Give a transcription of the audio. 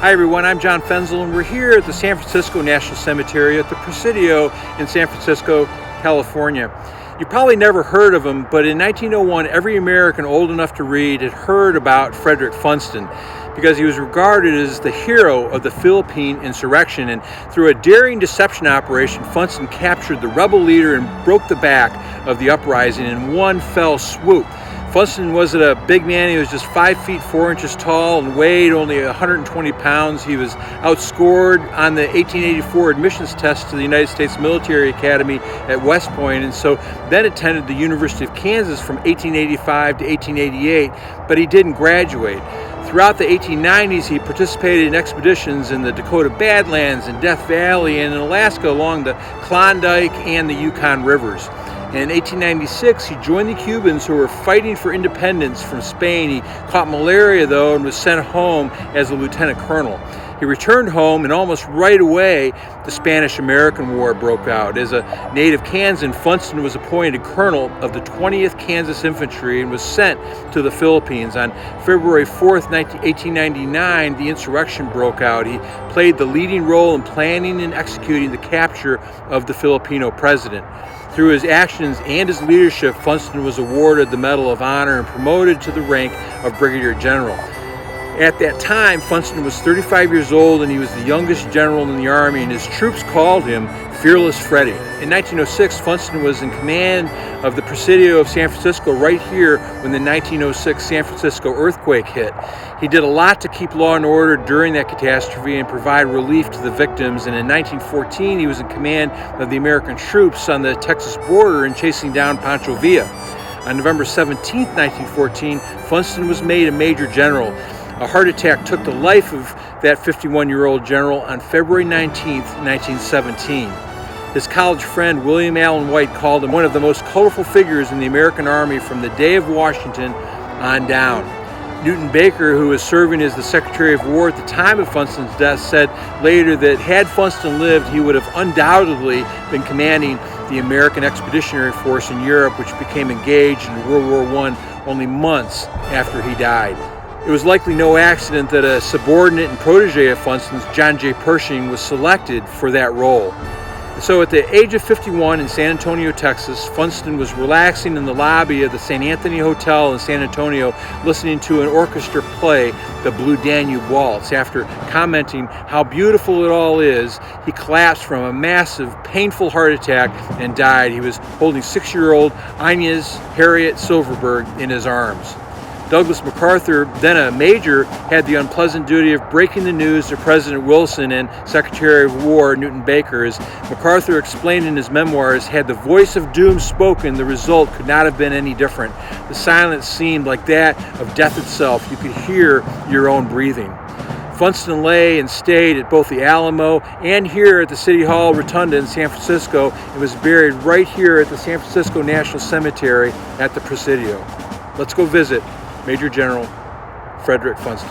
Hi everyone, I'm John Fenzel and we're here at the San Francisco National Cemetery at the Presidio in San Francisco, California. You probably never heard of him, but in 1901 every American old enough to read had heard about Frederick Funston because he was regarded as the hero of the Philippine insurrection, and through a daring deception operation, Funston captured the rebel leader and broke the back of the uprising in one fell swoop. Funston wasn't a big man. He was just 5 feet 4 inches tall and weighed only 120 pounds. He was outscored on the 1884 admissions test to the United States Military Academy at West Point, and so then attended the University of Kansas from 1885 to 1888, but he didn't graduate. Throughout the 1890s, he participated in expeditions in the Dakota Badlands and Death Valley and in Alaska along the Klondike and the Yukon rivers. In 1896, he joined the Cubans who were fighting for independence from Spain. He caught malaria, though, and was sent home as a lieutenant colonel. He returned home, and almost right away, the Spanish-American War broke out. As a native Kansan, Funston was appointed colonel of the 20th Kansas Infantry and was sent to the Philippines. On February 4th, 1899, the insurrection broke out. He played the leading role in planning and executing the capture of the Filipino president. Through his actions and his leadership, Funston was awarded the Medal of Honor and promoted to the rank of Brigadier General. At that time, Funston was 35 years old and he was the youngest general in the Army, and his troops called him Fearless Freddie. In 1906, Funston was in command of the Presidio of San Francisco right here when the 1906 San Francisco earthquake hit. He did a lot to keep law and order during that catastrophe and provide relief to the victims, and in 1914 he was in command of the American troops on the Texas border and chasing down Pancho Villa. On November 17, 1914, Funston was made a major general. A heart attack took the life of that 51-year-old general on February 19, 1917. His college friend William Allen White called him one of the most colorful figures in the American Army from the day of Washington on down. Newton Baker, who was serving as the Secretary of War at the time of Funston's death, said later that had Funston lived, he would have undoubtedly been commanding the American Expeditionary Force in Europe, which became engaged in World War I only months after he died. It was likely no accident that a subordinate and protege of Funston's, John J. Pershing, was selected for that role. So at the age of 51 in San Antonio, Texas, Funston was relaxing in the lobby of the St. Anthony Hotel in San Antonio, listening to an orchestra play the Blue Danube Waltz. After commenting how beautiful it all is, he collapsed from a massive, painful heart attack and died. He was holding 6-year-old Inez Harriet Silverberg in his arms. Douglas MacArthur, then a major, had the unpleasant duty of breaking the news to President Wilson and Secretary of War Newton Baker. As MacArthur explained in his memoirs, had the voice of doom spoken, the result could not have been any different. The silence seemed like that of death itself. You could hear your own breathing. Funston lay and stayed at both the Alamo and here at the City Hall Rotunda in San Francisco and was buried right here at the San Francisco National Cemetery at the Presidio. Let's go visit Major General Frederick Funston.